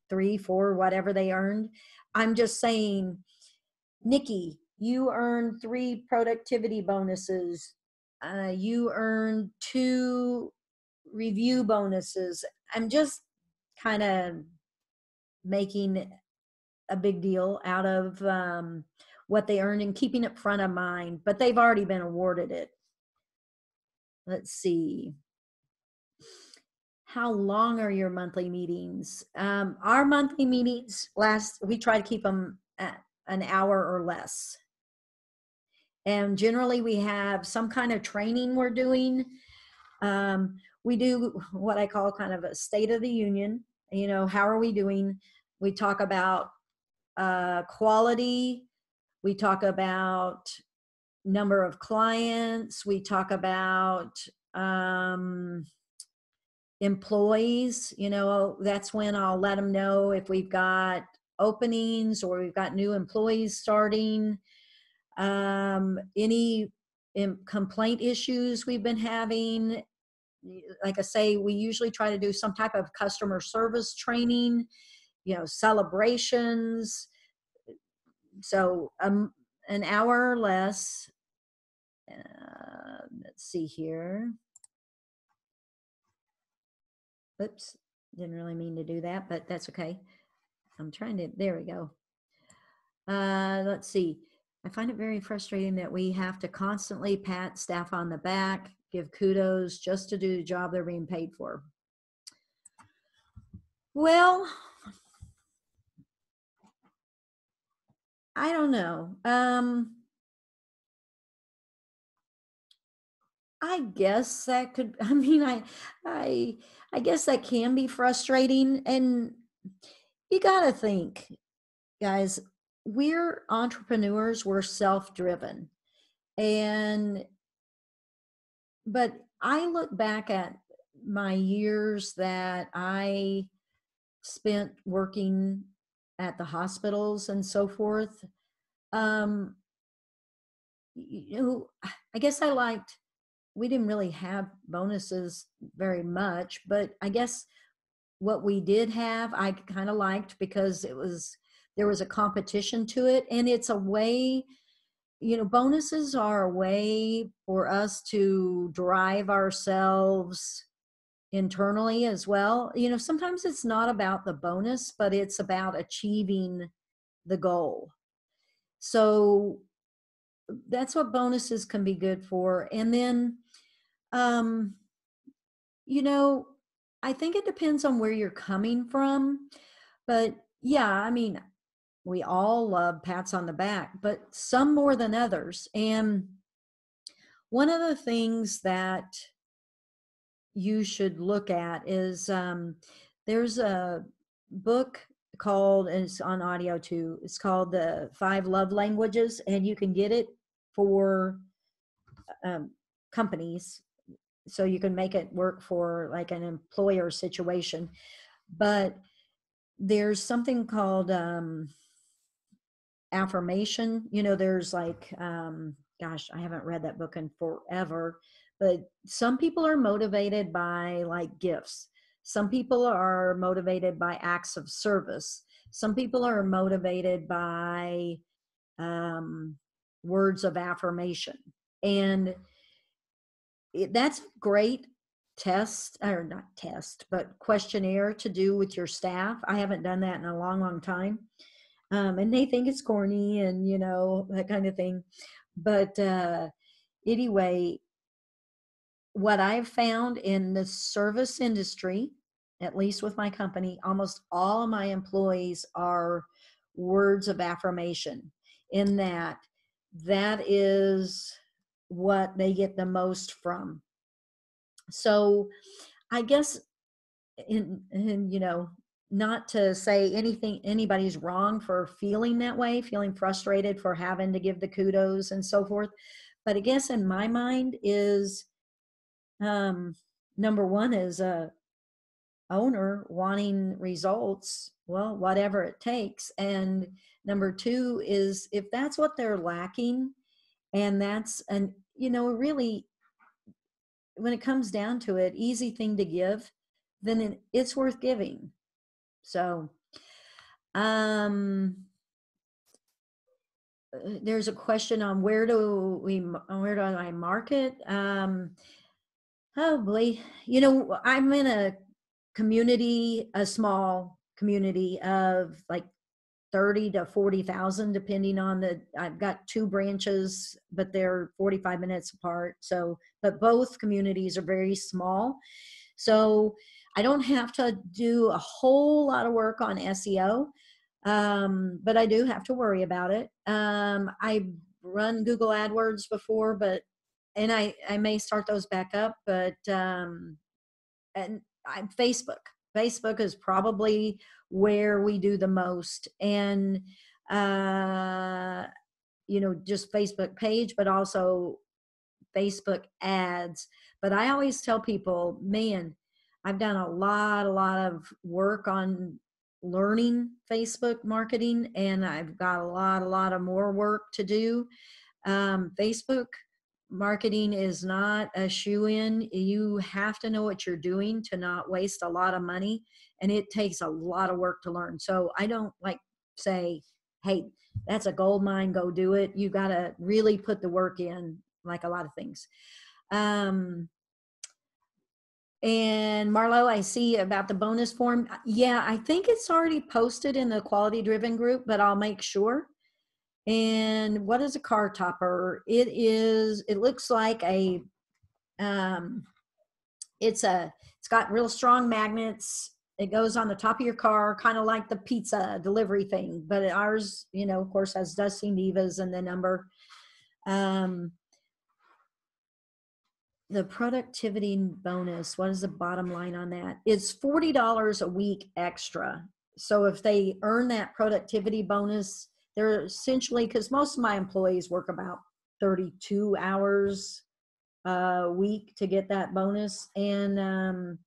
3, 4, whatever they earned. I'm just saying, Nikki, you earned 3 productivity bonuses. You earned 2 review bonuses. I'm just kind of making a big deal out of what they earned and keeping it front of mind, but they've already been awarded it. Let's see. How long are your monthly meetings? Our monthly meetings we try to keep them at an hour or less. And generally we have some kind of training we're doing. We do what I call kind of a state of the union. You know, how are we doing? We talk about quality. We talk about number of clients. We talk about employees. You know, that's when I'll let them know if we've got openings or we've got new employees starting. Any complaint issues we've been having. Like I say, we usually try to do some type of customer service training, you know, celebrations. So an hour or less. Let's see here. Oops, didn't really mean to do that, but that's okay. I'm trying to, there we go. Let's see. I find it very frustrating that we have to constantly pat staff on the back, give kudos just to do the job they're being paid for. Well, I don't know. I guess that could, I mean, I guess that can be frustrating. And you got to think, guys, we're entrepreneurs, we're self-driven. But I look back at my years that I spent working at the hospitals and so forth. You know, I guess we didn't really have bonuses very much, but I guess what we did have, I kind of liked because there was a competition to it, and it's a way, you know, bonuses are a way for us to drive ourselves internally as well. You know, sometimes it's not about the bonus, but it's about achieving the goal. So that's what bonuses can be good for. And then, um, you know, I think it depends on where you're coming from. But yeah, I mean, we all love pats on the back, but some more than others. And one of the things that you should look at is there's a book called, and it's on audio too, it's called The Five Love Languages, and you can get it for um, companies, so you can make it work for like an employer situation. But there's something called affirmation. There's like gosh, I haven't read that book in forever, but some people are motivated by like gifts, some people are motivated by acts of service, some people are motivated by um, words of affirmation. And that's great test, or not test, but questionnaire to do with your staff. I haven't done that in a long, long time. And they think it's corny and, that kind of thing. But anyway, what I've found in the service industry, at least with my company, almost all of my employees are words of affirmation, in that is what they get the most from. So I guess in not to say anything, anybody's wrong for feeling that way, feeling frustrated for having to give the kudos and so forth. But I guess in my mind is number one is a owner wanting results, well, whatever it takes. And number two is, if that's what they're lacking, and that's an really, when it comes down to it, easy thing to give, then it's worth giving. So there's a question on where do I market? Probably, I'm in a small community of like 30 to 40,000, depending on I've got two branches, but they're 45 minutes apart. So, but both communities are very small. So I don't have to do a whole lot of work on SEO, but I do have to worry about it. I run Google AdWords before, and I may start those back up, but and Facebook. Facebook is probably where we do the most, and just Facebook page, but also Facebook ads. But I always tell people, man, I've done a lot of work on learning Facebook marketing, and I've got a lot of more work to do. Facebook marketing is not a shoe-in. You have to know what you're doing to not waste a lot of money, and it takes a lot of work to learn. So I don't like say, hey, that's a gold mine, go do it. You got to really put the work in, like a lot of things. And Marlo, I see about the bonus form. Yeah, I think it's already posted in the Quality Driven group, but I'll make sure. And what is a car topper? It looks like it's got real strong magnets. It goes on the top of your car, kind of like the pizza delivery thing, but ours, of course, has Dusty Nevas and the number. The productivity bonus, what is the bottom line on that? It's $40 a week extra. So if they earn that productivity bonus, they're essentially, because most of my employees work about 32 hours a week to get that bonus. And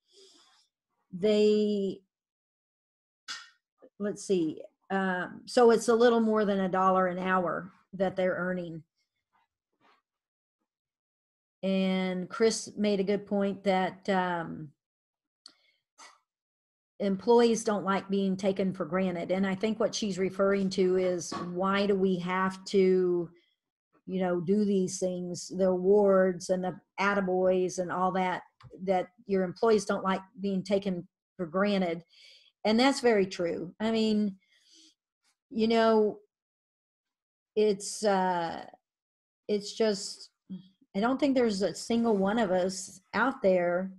let's see, so it's a little more than $1 an hour that they're earning. And Chris made a good point that employees don't like being taken for granted. And I think what she's referring to is, why do we have to, do these things, the awards and the attaboys and all that your employees don't like being taken for granted. And that's very true. I mean, it's it's just, I don't think there's a single one of us out there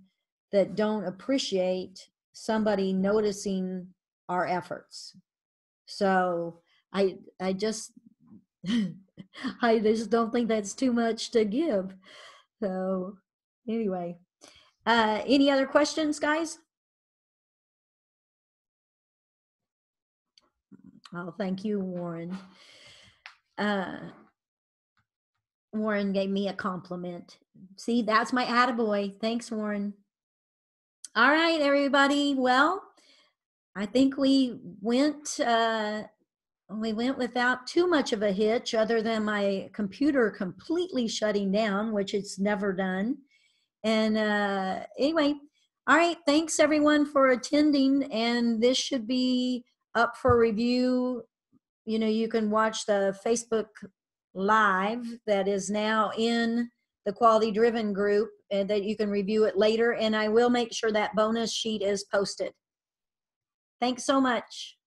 that don't appreciate somebody noticing our efforts. So I just I just don't think that's too much to give. So anyway, any other questions, guys? Oh, thank you, Warren. Warren gave me a compliment. See, that's my attaboy. Thanks, Warren. All right, everybody. Well, I think we went without too much of a hitch, other than my computer completely shutting down, which it's never done. And anyway, all right. Thanks everyone for attending. And this should be up for review. You know, you can watch the Facebook Live that is now in the Quality Driven group, and that you can review it later. And I will make sure that bonus sheet is posted. Thanks so much.